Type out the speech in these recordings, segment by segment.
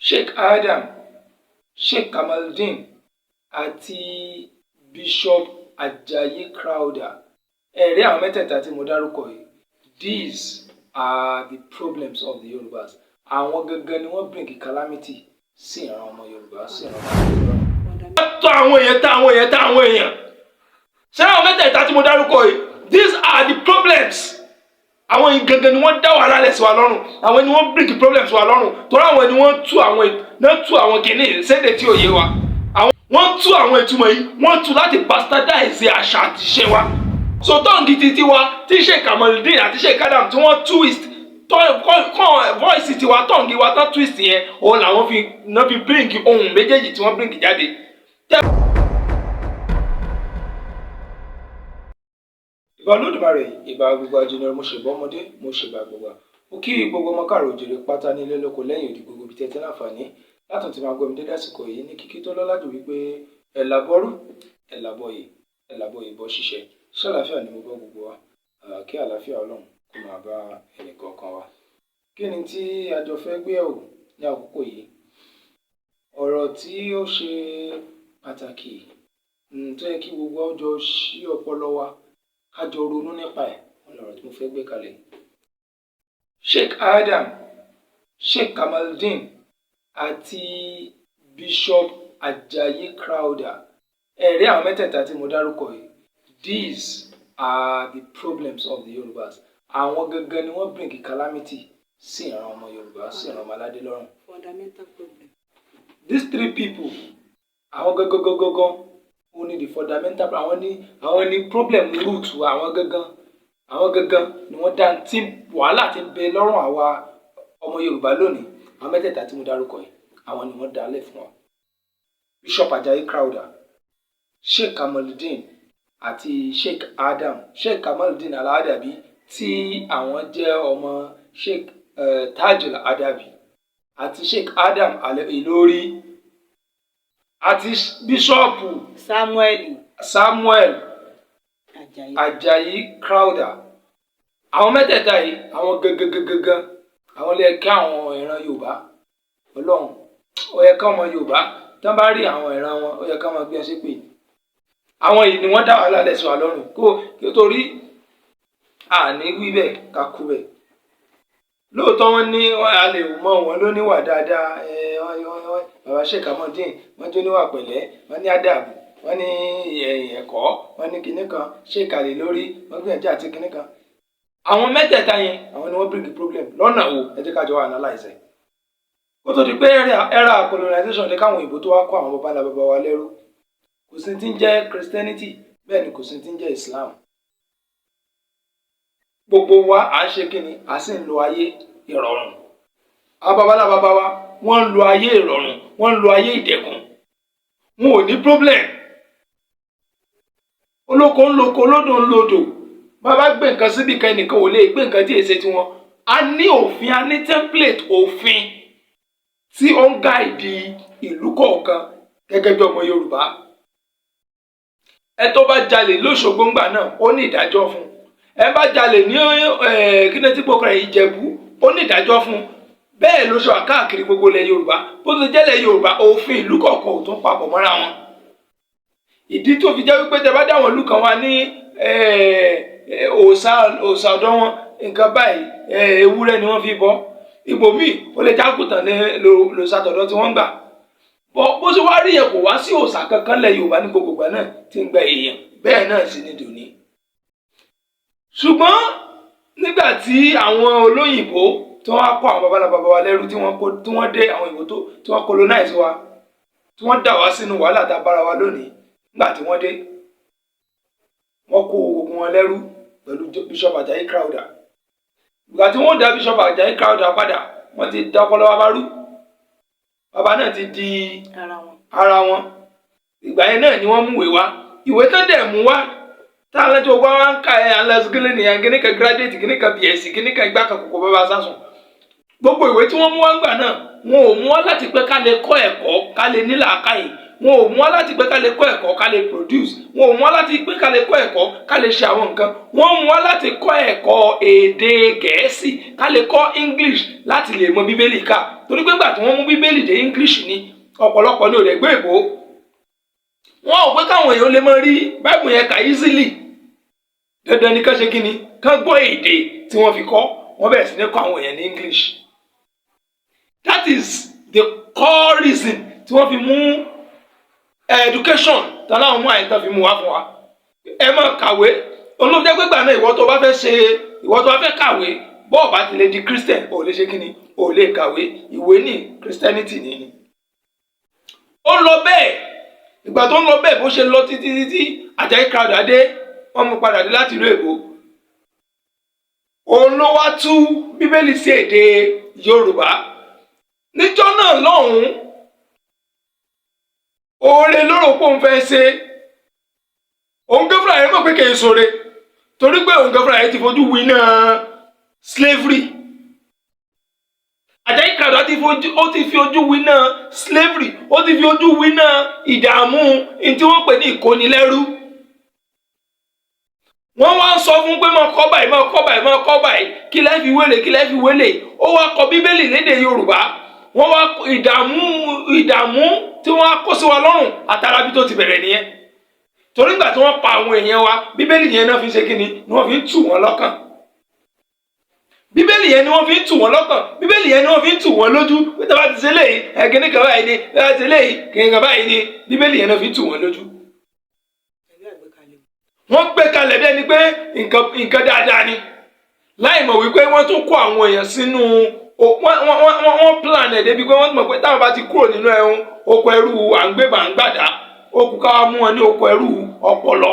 Sheikh Sheikh Kamaldeen àti Bishop Ajayi Crowther. Ẹ̀rí àwọn mẹ́tẹ̀ẹ̀ta tí mo dárúkọ yìí. These are the problems of the Yorùbás. Àwọn gangan ni wọ́n bring calamity sí ìran ọmọ Yorùbá, sí ìran ọmọ Yorùbá. Wọ́n tọ́ àwọn èèyàn. Ṣé àwọn mẹ́tẹ̀ẹ̀ta tí mo dárúkọ yìí? These are the problems. Àwọn yìí gangan ni wọ́n dá wàhálà lẹ̀ sí wa lọ́rùn. Àwọn ni wọ́n bring problems wa lọ́rùn. Torí àwọn ni wọ́n tú àwọn kìíní sédè tí ò yé wa. Wọ́n tú àwọn ìtumọ̀ yìí, wọ́n tú láti bastardize àṣà àti ìṣe wa. So tongue titi wa tí Sheikh Kamaldeen àti Sheikh Adam tí wọ́n twist voice tiwa tongue wa tán twist yẹn òun làwọn fi bring ohun méjèèjì tí wọ́n bring jáde. Ìbà Olódùmarè, ìbà gbogbo ajínrere, mo ṣèbà ọmọdé, mo ṣèbà gbogbo. Mo kí gbogbo ọmọ káàrọ̀ òjèrè pátá nílé lóko lẹ́yìn òdì gbogbo ibi tẹ́tẹ́ láǹfààní látún ti máa gbọ́ mi dédé àsìkò yìí ní kíkí tó lọ́lá jù wípé ẹ̀làbọ́rú ẹ̀làbọ̀yè bọ́ ṣiṣẹ́. Ṣé àlàáfíà ni mo gbọ́ gbogbo wa? Kí àlàáfíà Ọlọ́run kó máa bá ẹnìkọ̀ọ̀kan wa. Kí ni tí a jọ fẹ́ gbé ẹ̀wò ní àkókò yìí? Ọ̀rọ̀ tí ó ṣe pàtàkì tó yẹ kí gbogbo ọjọ́ ṣí ọpọlọ wa ká jọ ronú nípa ẹ̀ ọ̀rọ̀ tí mo fẹ́ gbé kalẹ̀. Sheikh Kamaldeen àti Bishop Ajayi Crowther. Ẹ̀rí àwọn mẹ́tẹ̀ẹ̀ta tí mo dárúkọ yìí. These are the problems of the Yorùbás. Àwọn gangan ni wọ́n bring calamity sí ìran ọmọ Yorùbá, sí ìran ọmọ aládé lọ́rùn. Fundamental problem. These three people, àwọn gangan ó ní the fundamental problem. Àwọn ní problem root wa. Àwọn gangan ni wọ́n dá tí wàhálà ti bẹ lọ́rùn àwa ọmọ Yorùbá lónìí. Àwọn mẹ́tẹ̀ẹ̀ta tí mo dárúkọ yìí, àwọn ni wọ́n dálẹ̀ fún wa. Bishop Ajayi Crowther, Sheikh Kamaldeen àti Sheikh Kamaldeen Al-Adaby tí àwọn jẹ́ ọmọ Sheikh Al-Adaby àti Sheikh Adam Al-Ilori àti Bishop Samuel Ajayi Crowther. Àwọn mẹ́tẹ̀ẹ̀ta yìí, àwọn gangan àwọn lè kí àwọn ìran Yorùbá. Ọlọ́run ó yẹ ká ọmọ Yorùbá tán bá rí àwọn ìran wọn ó yẹ ká máa gbé ẹsẹ̀ pé àwọn yìí ni wọ́n dá wàhálà lẹ̀ sí wa lọ́rùn kó torí àní wí bẹ́ẹ̀ ká kú bẹ́ẹ̀. Lóòótọ́ wọ́n ní a lè mọ̀ wọ́n ló níwà dáadáa. Bàbá Sheikh Kamaldeen wọ́n jó níwà pẹ̀lẹ́, wọ́n ní àdàbò, wọ́n ní ẹ̀kọ́, wọ́n ní kinní kan, Sheikh Al-Ilori wọ́n gbìyànjú àti kinní kan. Àwọn mẹ́tẹ̀ẹ̀ta yẹn àwọn ni wọ́n bring problem lọ́nà wo ẹ jẹ́ ká jọ analyze ẹ̀. Ó tó di pé era colonization ní káwọn òyìnbó tó wá kó àwọn bàbá wa lẹ́rú. Kò sí tí ń jẹ́ Christianity bẹ́ẹ̀ ni kò sí tí ń jẹ́ Islam. Gbogbo wa à ń ṣe kíni a sì ń lo ayé ìrọ̀rùn. Àwọn bàbá wa wọ́n ń lo ayé ìrọ̀rùn, wọ́n ń lo ayé ìdẹ̀kùn. Wọn ò ní problem. Olóko ń loko, olódò ń lodò. Bàbá gbé nǹkan síbi kan ẹnìkan ò lè gbé nǹkan tí èsè tiwọn. A ní òfin, a ní template òfin tí ó ń guide ìlú kọ̀ọ̀kan gẹ́gẹ́ bí ọmọ Yorùbá. Ẹ tó bá jalè lóṣogbo ńgbà náà ó ní ìdájọ́ fún. Ẹ bá jalè ní kíni tí gbogbo rẹ̀ Ìjẹ̀bú ó ní ìdájọ́ fún. Bẹ́ẹ̀ ló ṣe wà káàkiri gbogbo ilẹ̀ Yorùbá. Bó ti jẹ́lẹ̀ Yorùbá òfin ìlú kọ̀ọ̀kan ò tún papọ̀ mọ́ra wọn. Ìdí tó fi jẹ́ wípé tẹ bá dá àwọn ìlú kan wá ní òòṣà ọ̀dọ̀ wọn nǹkan báyìí ewúrẹ́ ni wọ́n fi bọ́. Ibòmíì ó lè jákùtàn lò sàtọ̀dọ̀ tí wọ́n gbà. Bó ṣe wá rí yẹn kò wá sí òòṣà kankan lẹ̀ Yorùbá ní gbogbo ìgbà náà tí ń gba èèyàn bẹ́ẹ̀ náà sì ni dòní. Ṣùgbọ́n nígbà tí àwọn olóyìnbó tí wọ́n kó àwọn bàbá wa lẹ́rú tí wọ́n dé àwọn òyìnbó tí wọ́n colonize wa tí wọ́n dà wá sínú wàhálà tá a bára wa lónìí nígbà tí wọ́n dé wọ́n kó gbogbo wọn lẹ́rú pẹ̀lú Bishop Ajayi Crowther. Ìgbà tí wọ́n dá Bishop Ajayi Crowther padà wọ́n ti dá ọpọlọ wa bá rú. Bàbá náà ti di ara wọn. Ìgbà yẹn náà ni wọ́n mú ìwé tó dẹ̀ mú wá táwọn tó wá ń ka alásùgílẹ̀ nìyẹn kíníkan graduate kíníkan BSc kíníkan ìgbà kan kòkó bàbá sásùn. Gbogbo ìwé tí wọ́n mú wá ń gbà náà wọn ò mú wá láti pé ká lè kọ́ ẹ̀kọ́ ká lè ní làákàyè. wọn ò mú wá láti pé ká lè kọ́ ẹ̀kọ́ ká lè produce, wọn ò mú wá láti pé ká lè kọ́ ẹ̀kọ́ ká lè ṣe àwọn nǹkan, wọ́n mú wá láti kọ́ ẹ̀kọ́ èdè Gẹ̀ẹ́sì ká lè kọ́ English láti lè mọ Bíbélì ká, torí pé nígbà tí wọ́n mú Bíbélì dé English ni ọ̀pọ̀lọpọ̀ ní òde gbé èbó, wọn ò pé káwọn èèyàn lè mọ rí Bible yẹn kà easily, dandan ni kán ṣe kí ni kán gbọ́ èdè tí wọ́n fi kọ́, wọ́n bẹ̀rẹ̀ sí ní kọ́ àwọn èèyàn ní English. That is the core reason tí wọ́n fi mú education tán láwọn mú àyíká fi mú wá fún wa. Ẹ máa kàwé, olóòjẹ́ pé gbà náà ìwọ tó bá fẹ́ kàwé bọ́ọ̀ bá ti lè di Christian ò lè ṣe kí ni ò lè kàwé, ìwé ní Christianity ni. Ó lọ bẹ́ẹ̀, ìgbà tó ń lọ bẹ́ẹ̀ bó ṣe lọ títí Ajayi Crowther dé, wọ́n mú padà dé láti ìlú Èkó. Òun ló wá tú Bíbélì sí èdè Yorùbá. Níjọ́ náà lọ́hùn-ún, oore lóró pò ń fẹ́ ṣe, òun gẹ́fúrà yẹn mọ̀ pé kì í ṣoore, torí pé òun gẹ́fúrà yẹn ti fojú winá slavery. Ajayi Crowther ó ti fi ojú winá slavery, ó ti fi ojú winá ìdààmú tí wọ́n pè ní ìkónilẹ́rú. Wọ́n wá ń sọ fún pé máa kọ́ báyìí, kí lẹ́ fi wélè, ó wá kọ Bíbélì lédè Yorùbá. Wọ́n wá ìdààmú tí wọ́n á kó sí wa lọ́rùn àtàrà bí tó ti bẹ̀rẹ̀ nìyẹn. Torí ìgbà tí wọ́n pa àwọn èèyàn wa, Bíbélì yẹn náà fi ṣe kíni ni wọ́n fi ń tù wọ́n lọ́kàn. Bíbélì yẹn ni wọ́n fi ń tù wọ́n lọ́kàn, Bíbélì yẹn ni wọ́n fi ń tù wọ́n lójú. Bí tẹ́ bá ti ṣe léyìí, kíní kan báyìí ni, bí tẹ́ bá ti ṣe léyìí, kíní kan báyìí ni, Bíbélì yẹn náà fi ń tù wọ́n lójú. Wọ́n gbé kalẹ̀ bí ẹni pé nǹkan dáadáa ni, láì mọ̀ wípé wọ́n tún kó àwọn èèyàn sínú wọ́n plan ẹ̀ débi pé wọ́n mọ̀ pé táwọn bá ti kúrò nínú ẹ̀hún oko ẹrú àǹgbàdá, okùn ká mú wọn ní oko ẹrú ọpọlọ.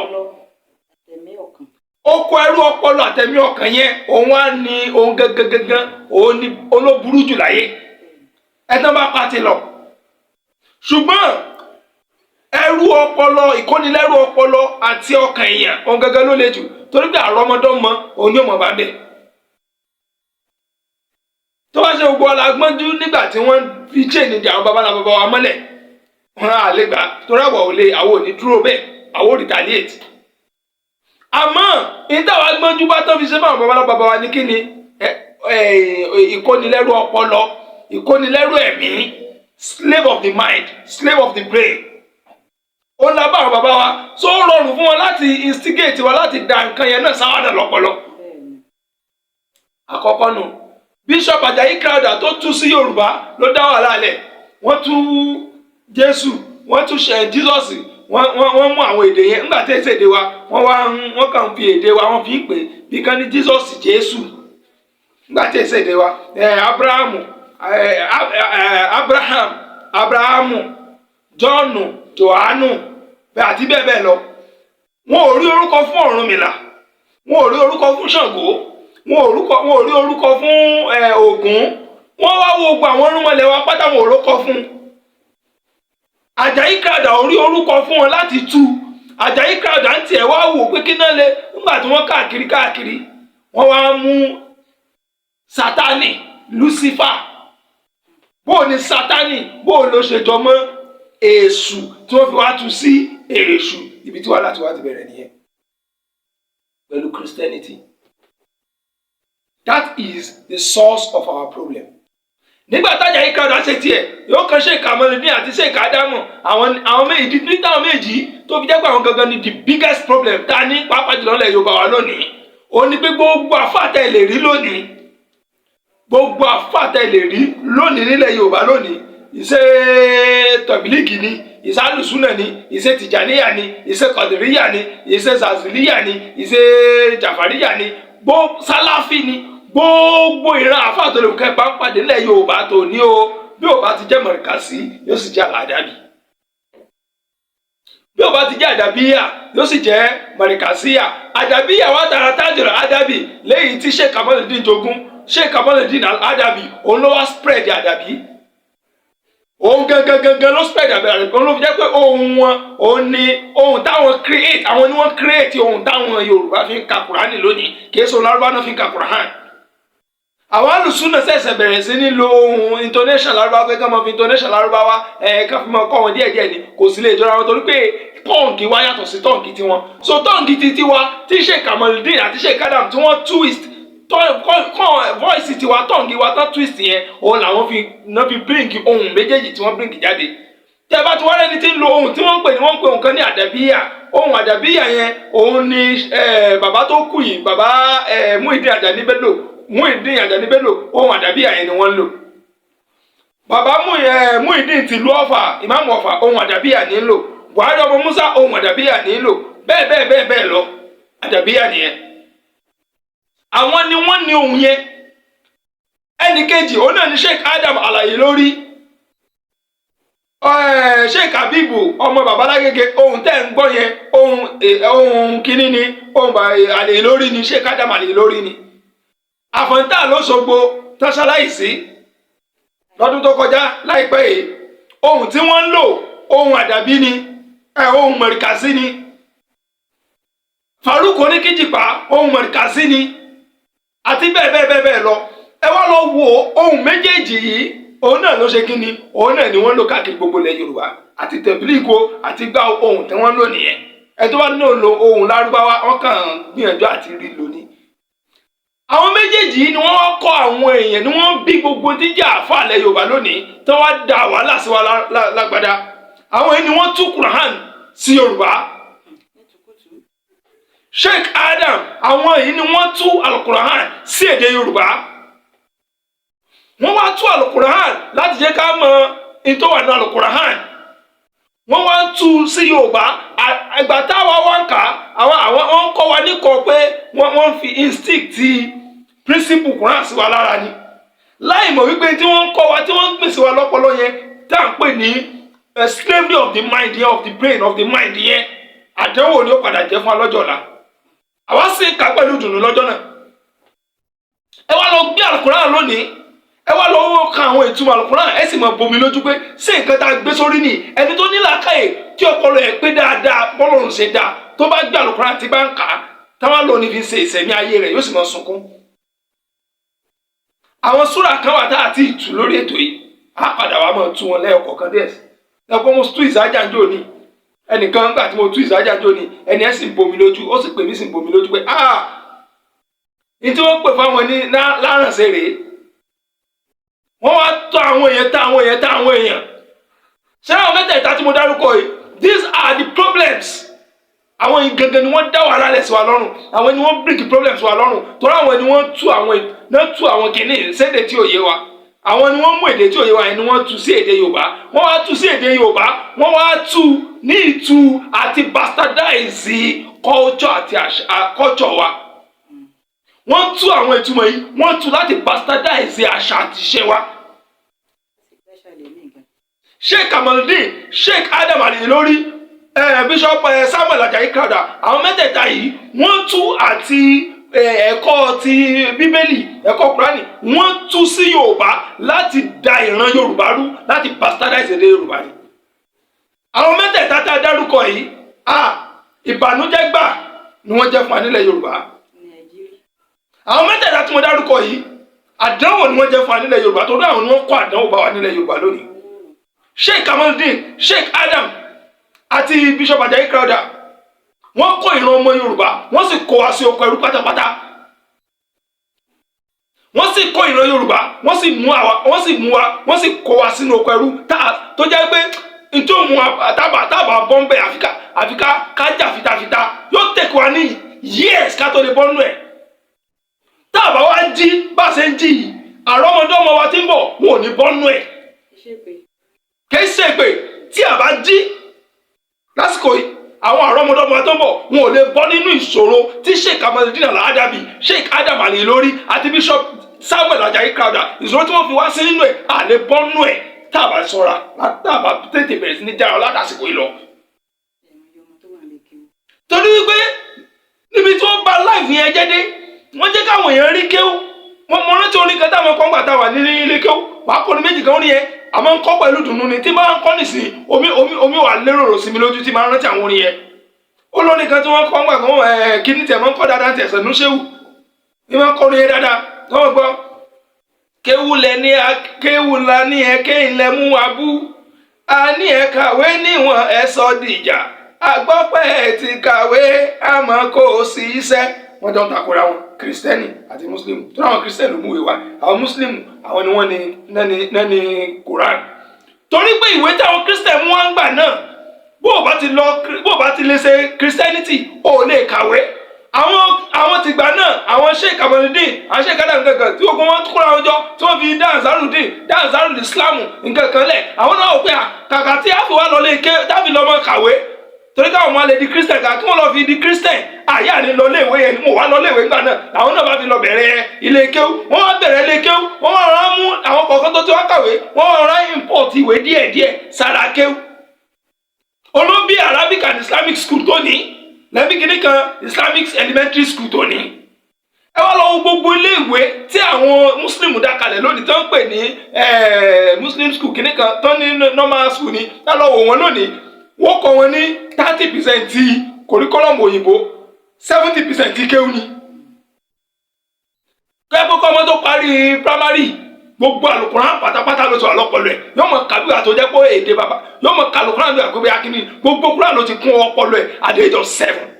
Oko ẹrú ọpọlọ àtẹ̀mí ọkàn yẹn, òun wá ní òun gangan, òun ní olóburú jù láyé. Ẹ̀tàn bá pàtì lọ. Ṣùgbọ́n ẹrú ọpọlọ, ìkónilẹ́rú ọpọlọ àti ọkàn èèyàn, òun gangan ló le jù, torí pé àrọmọdọmọ òun yóò mọ̀ bá bẹ̀. Tó bá ṣe gbogbo ọlágbọ́njú nígbà tí wọ́n fi chain di àwọn baba wa mọ́lẹ̀, wọn á lè gbà, torí àwọn ò ní dúró bẹ́ẹ̀, àwọn ò retaliate. Àmọ́ ìtawà gbọ́njú bá tán fi ṣe fún àwọn baba wa ní kí ni ìkónilẹ́rú ọpọlọ, ìkónilẹ́rú ẹ̀mí, slave of the mind, slave of the brain. Ó ń labá àwọn baba wa, tó rọrùn fún wọn láti instigate wa láti dá nǹkan yẹn náà sáwádà lọ́pọlọ. Àkọ́kọ́ nù, Bishop Ajayi Crowther tó tú sí Yorùbá ló dá wàhálà lẹ̀. Wọ́n tú Jésù, wọ́n tú Jesus, wọ́n mú àwọn èdè yẹn. Nígbà tí èsì èdè wa, wọ́n kàn fi èdè wa wọ́n fi ń pè bí kan ní Jesus Jésù. Nígbà tí èsì èdè wa, Abrahamu, Jọ́ọ̀nù, Jòhánù, àti bẹ́ẹ̀ bẹ́ẹ̀ lọ. Wọn ò rí orúkọ fún Ọ̀rúnmìlà, wọn ò rí orúkọ fún Ṣàngó, wọn ò rí orúkọ fún Ògún. Wọ́n wá wo gbogbo àwọn orúnmọlẹ̀ wa pátá, wọn ò orúkọ fún. Ajayi Crowther ò rí orúkọ fún wọn láti tú. Ajayi Crowther ń tiẹ̀ wá wò pé kí náà lè, nígbà tí wọ́n káàkiri, wọ́n wá mú Sátánì, Lucifer. Bóò ni Sátánì, bóò ló ṣe jọ mọ́ Èṣù tí wọ́n fi wá tú sí Èṣù, ibi tí wàhálà tí wàá ti bẹ̀rẹ̀ nìyẹn pẹ̀lú Christianity. That is the source of our problem. Nígbà tí Ajayi Crowther ṣe tiẹ̀, yóò kan Sheikh Kamaldeen àti Sheikh Adaby, àwọn méjì níta àwọn méjì tó fi jẹ́ pé àwọn gangan ni the biggest problem ta ní pàápàá jùlọ ilẹ̀ Yorùbá wa lónìí. Ó ní pé gbogbo àfáàtẹ̀ lè rí lónìí, gbogbo àfáàtẹ̀ lè rí lónìí nílẹ̀ Yorùbá lónìí, ìṣe tọ̀bílíkì ni, ìṣe alùsùnà ni, ìṣe tìjàníyà ni, ìṣe kọ̀dìríyà ni, ìṣe zaziliya ni, ìṣe jàfàríyà ni, sálàfì ni, gbogbo ìran àfáà tó lè kẹ́ bá ń pàdé nílẹ̀ Yorùbá tó ní o, bí ó bá ti jẹ́ mọ̀rìkàsí yóò sì jẹ́ Al-Adaby, bí ó bá ti jẹ́ àdàbíyà yóò sì jẹ́ mọ̀rìkàsíyà. Àdàbíyà wà tààrà tájùrà Al-Adaby lẹ́yìn tí Sheikh Kamaldeen jogún. Sheikh Kamaldeen Al-Adaby òun ló wá spread Àdàbí, òun gangan ló spread Àdàbí. Òun ló fi jẹ́ pé ohun wọn, òun ni ohun táwọn create, àwọn ni wọ́n create ohun táwọn Yorùbá fi ń ka Kùránì lónìí, kìí ṣe Lárúbáwá náà fi ń ka Kùránì. àwọn alùsùnà ṣẹ̀ṣẹ̀ bẹ̀rẹ̀ sí ní lo ohun intonation lárúbáwá pé kí wọ́n máa fi intonation lárúbáwá kí wọ́n fi máa kọ́ wọn díẹ̀díẹ̀ ni kò sí lè jọra wọn torí pé tọ́ǹgì wa yàtọ̀ sí tọ́ǹgì tiwọn so tọ́ǹgì tiwa tí Sheikh Kamaldeen àti Sheikh Adam tí wọ́n twist voice tiwa tọ́ǹgì wa tán twist yẹn òun làwọn fi bring ohun méjèèjì tí wọ́n bring jáde tẹ́ bá ti wá lẹ́ni tí ń lo ohun tí wọ́n ń pè ohun kan ní àdàbíyà ohun àdàbíyà yẹn òun ni bàbá tó kù yìí bàbá Muyideen Ajani Bello ohun àdàbíyà yẹn ni wọ́n ń lò bàbá Muyideen tìlú Ọ̀fà ìmáàmù Ọ̀fà ohun àdàbíyà ní ń lò Buhari ọmọ Musa ohun àdàbíyà ní ń lò bẹ́ẹ̀ lọ àdàbíyà nìyẹn àwọn ni wọ́n ní ohun yẹn ẹnì kejì òun náà ni Sheikh Adam Al-Ilori Sheikh Habibu ọmọ babalágége ohun tẹ́ ń gbọ́ yẹn ohun kínní ni ohun Al-Ilori ni Sheikh Adam Al-Ilori ni àfọ̀ntà lọ́sọ̀gbọ̀ tọ́ṣáláìsí lọ́dún tó kọjá láìpẹ́ yìí ohun tí wọ́n ń lò ohun àdàbí ni ohun mọ̀rìkàsí ni Farouk ní Kijipa ohun mọ̀rìkàsí ni àti bẹ́ẹ̀ lọ ẹ wá lọ wo ohun méjèèjì yìí òun náà ló ṣe kí ni òun náà ni wọ́n lò káàkiri gbogbo ilẹ̀ Yorùbá àti tẹ̀bílíìkò àti gbá ohun tí wọ́n lò nìyẹn ẹ tó bá ní òun lo ohun lárúbáwá wọ́n kàn gbìyànjú àti rí lónìí àwọn méjèèjì ni wọ́n kọ́ àwọn èèyàn ni wọ́n bí gbogbo jíjà àfàlẹ́ Yorùbá lónìí tí wọ́n da wàhálà sí wa lágbádá àwọn èèyàn ni wọ́n tú Quran sí Yorùbá Sheikh Adam àwọn èyí ni wọ́n tú Al-Quran sí èdè Yorùbá wọ́n wá tú Al-Quran láti jẹ́ ká mọ ìtò wà ní Al-Quran wọ́n wá tú sí Yorùbá àgbà táwa wá ń kà àwọn wọ́n kọ́ wa níkọ̀ pé wọ́n fi instinct principle Quran sí wa lára ni láì mọ̀ wípé tí wọ́n kọ́ wa tí wọ́n gbìn sí wa lọ́pọlọ yẹn tá à ń pè ní slavery of the mind yẹn of the brain of the mind yẹn àdánwò ni ó padà jẹ́ fún wa lọ́jọ́ ọ̀la àwa sì kà pẹ̀lú ìdùnnú lọ́jọ́ náà ẹ wá lọ gbé Al-Quran lónìí ẹ wá lọ wọ́n kan àwọn ìtumọ̀ Al-Quran ẹ sì mọ̀ bomi lójú pé ṣé nǹkan tá a gbé sórí ni ẹni tó ní làákàyè tí ọpọlọ ẹ pé dáadáa bọ́lọ́run ṣe dáa tó bá gbé Al-Quran tí bá ń kà á táwọn lò ní fi ṣe ìṣẹ̀mí ayé rẹ̀ yóò sì mọ̀ sunkún. àwọn súrà kan wà tá a ti tù lórí ètò yìí á padà wá mọ̀ tú wọn lẹ́ẹ̀kọ̀ọ̀kan díẹ̀ sí ẹ pé mo tú ìsájà ń jò ní ẹnìkan nígbà tí mo tú ìsájà ń jò ní ẹni ẹ sì ń bomi lójú ó sì pè mí sì ń bomi lójú pé ní tí wọ́n pè fáwọn ní lárànṣẹ́ rèé wọ́n wá tọ́ àwọn èèyàn ṣé àwọn mẹ́tẹ̀ẹ̀ta tí mo dárúkọ yìí these are the problems àwọn yìí gangan ni wọ́n dá wàhálà lẹ̀ sí wa lọ́rùn àwọn ni wọ́n bring problems sí wa lọ́rùn torí àwọn ni wọ́n tú àwọn kìíní sédè tí ò yé wa àwọn ni wọ́n mú èdè tí ò yé wa yẹn ni wọ́n tú sí èdè Yorùbá wọ́n wá tú sí èdè Yorùbá wọ́n wá tú ní ìtú àti bastardize culture àti culture wa wọ́n tú àwọn ìtumọ̀ yìí wọ́n tú láti bastardize àṣà àti ìṣe wa. Sheikh Kamaldeen Sheikh Adam Al-Ilori Bishop Samuel Ajayi Crowther àwọn mẹ́tẹ̀ẹ̀ta yìí wọ́n tú àti ẹ̀kọ́ ti Bíbélì ẹ̀kọ́ Kùránì wọ́n tú sí Yorùbá láti da ìran Yorùbá rú láti bastardize èdè Yorùbá ni. àwọn mẹ́tẹ̀ẹ̀ta tá a dárúkọ yìí ìbànújẹ́ gbà ni wọ́n jẹ́ fún wa nílẹ̀ Yorùbá. àwọn mẹ́tẹ̀ẹ̀ta tí mo dárúkọ yìí àdánwò ni wọ́n jẹ́ fún wa nílẹ̀ Yorùbá torí àwọn ni wọ́n kọ́ àdánwò bá wa nílẹ̀ Yorùbá lónìí. Sheikh Kamaldeen Sheikh Adam àti Bishop Ajayi Crowther wọ́n kọ́ ìran ọmọ Yorùbá wọ́n sì kó wa sí oko ẹrú pátápátá wọ́n sì kọ́ ìran Yorùbá wọ́n sì kó wa sínú oko ẹrú tó jẹ́ pé nítorí mu tábà bọ́m̀bẹ̀ àfikà kájà fitafita yóò tẹ̀kọ̀ wa ní years ká tó lè bọ́nú ẹ̀ tábà wá jí bá ṣe ń jí yìí àrọmọdọmọ wa ti ń bọ̀ wọn ò ní bọ́nú ẹ̀ kìí ṣe pé tí a bá jí lásìkò yìí àwọn àrọmọdọmọ tó ń bọ̀ wọn ò lè bọ́ nínú ìṣòro tí Sheikh Kamaldeen Al-Adaby Sheikh Adam Al-Ilori àti Bishop Samuel Ajayi Crowther ìṣòro tí wọ́n fi wá sí nínú ẹ̀ à lè bọ́ nínú ẹ̀ tá a bá ṣọ́ra tá a bá tètè bẹ̀rẹ̀ sí ní jára látàsìkò yìí lọ. torí wípé níbi tí wọ́n bá láìfì yẹn jẹ́ dé wọ́n jẹ́ káwọn èèyàn rí kéwú wọ́n mọ rántí orin kan táwọn kan gbà tá a wà ní ilé kéwú wàá kọ́ ni méjì kan ó ní yẹn àmọ́ ń kọ́ pẹ̀lú dùnú ni tí máa ń kọ́ nìsín omi wà lérò sí mi lójú tí máa ń rántí àwọn orin yẹn ó lórí kan tí wọ́n kọ́ ń gbà kan kí ní tẹ̀ máa ń kọ́ dáadáa tẹ̀ sẹ̀nú ṣéwù ní máa ń kọ́ orin yẹn dáadáa tí wọ́n gbọ́ kéwulẹ̀ ní kéwula ní ẹ̀kẹ́ ilẹ̀ mú wa bú a ní ẹ kàwé níwọ̀n ẹ sọ dìjà àgbọ́pẹ́ ẹ ti kàwé àmọ́ kò sí iṣẹ́. Wọ́n jọ ń takora wọn kìrìsìtẹ́nì àti mùsùlùmù tó náà kìrìsìtẹ́nì ló mú ìwé wa àwọn mùsùlùmù àwọn ni wọ́n ní Quran. Torí pé ìwé táwọn kìrìsìtẹ́nì mú wọn gbà náà bó o bá ti lè ṣe Christianity o lè kàwé. Àwọn tìgbà náà àwọn Sheikh Kamaldeen àwọn Sheikh Adaby nǹkan tí ogun wọn kóra wọn jọ tí wọ́n fi dáhùn Islam nǹkan kan lẹ̀ àwọn náà wò pé kàkà tí a fi wá lọ lé ké táfi lọ́mọ kàwé torí káwọn máa lè di Christian kà kí wọ́n lọ fi di Christian àyà ni lọ léèwé yẹn ni mo wá lọ léèwé ńgbà náà àwọn náà bá fi lọ bẹ̀rẹ̀ ilé kéwú wọ́n wá bẹ̀rẹ̀ ilé kéwú wọ́n wá rán mú àwọn kọ̀ọ̀kan tó ti wá kàwé wọ́n wá rán import ìwé díẹ̀díẹ̀ sára kéwú. Olóbi Arabic and Islamic school tó ní lẹ́bí kìíní kan Islamic elementary school tó ní. Ẹ wá lọ wo gbogbo iléèwé tí àwọn Muslim dá kalẹ̀ lónìí tó ń pè ní Muslim school kìíní kan tó ní normal school ní ẹ lọ wò wọ́n lónìí wọ́n kọ́ wọn ní 30% curriculum òyìnbó 70% kéwú ni. Kẹ́kọ̀ọ́ kọ́ ọmọ tó parí primary gbogbo Al-Quran pátápátá ló ti wà lọ́pọlọ ẹ̀ yóò mọ̀ kàbíyà tó jẹ́ pé èdè bàbá yóò mọ̀ Al-Quran bí àgbébé akínní gbogbo Quran ló ti kún ọpọlọ ẹ̀ at the age of 7.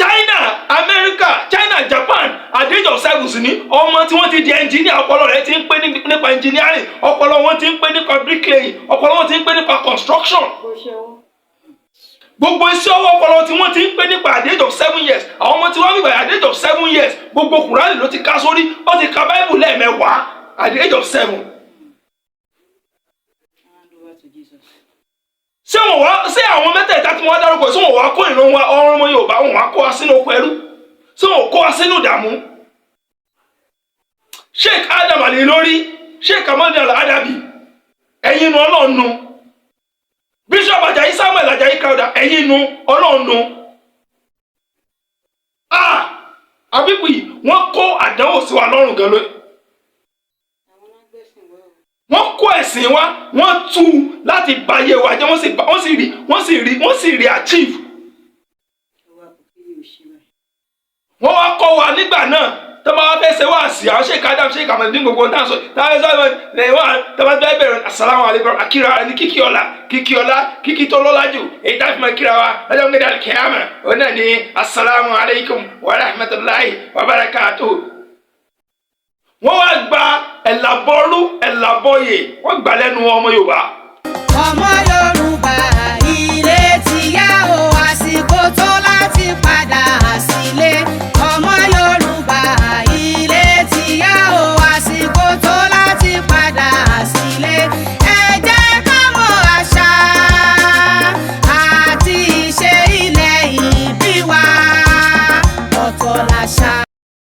China, America, China, Japan at the age of 7 sì ní ọmọ tí wọ́n ti di engineer ọpọlọ rẹ̀ ti ń pè nípa engineering ọpọlọ wọn ti ń pè nípa bricklaying ọpọlọ wọn ti ń pè nípa construction. Gbogbo iṣẹ́ ọwọ́ ọpọlọ tí wọ́n ti ń pè nípa at the age of 7 years àwọn ọmọ tí wọ́n wíwà at the age of 7 years gbogbo Kùránì ló ti ká sórí ó ti ka Bible lẹ́ẹ̀mẹ́wàá at the age of 7. Ṣé àwọn mẹ́tẹ̀ẹ̀ta tí wọ́n dárúkọ sí wọn wá kó ìran wa ọrùn ọmọ Yorùbá wọn wá kó wa sínú oko ẹrú ṣé wọn kó wa sínú ìdààmú. Sheikh Adam Al-Ilori Sheikh Kamaldeen Al-Adaby ẹ̀yin nu Ọlọ́run nu Bishop Ajayi Samuel Ajayi Crowther ẹ̀yin nu Ọlọ́run nu. Àbíkú yìí wọ́n kó àdánwò sí wa lọ́rùn gan lóyún. Wọ́n kó ẹ̀sìn wa wọ́n tú láti báyé wa jẹ́ wọ́n sì rí achieve. Wọ́n wá kọ́ wa nígbà náà tó máa fẹ́ ṣe wá sí àwọn Sheikh Adaby Sheikh Kamaldeen gbogbo náà sọ táwọn sọ lẹ́yìn wá tó bá bẹ̀rẹ̀ assalamu alaikum akíra ní kíkí ọlá kíkí tó lọ́lá jù èyí tá a fi máa kíra wa lọ́jọ́ ń gbé dàrí kẹ́hámà ó náà ní assalamu alaikum wa rahmatullahi wa barakatuh. Wọ́n wá gba ẹ̀làbọ́rú ẹ̀làbọ́yè wọ́n gbà lẹ́nu ọmọ Yorùbá. Ọmọ Yorùbá.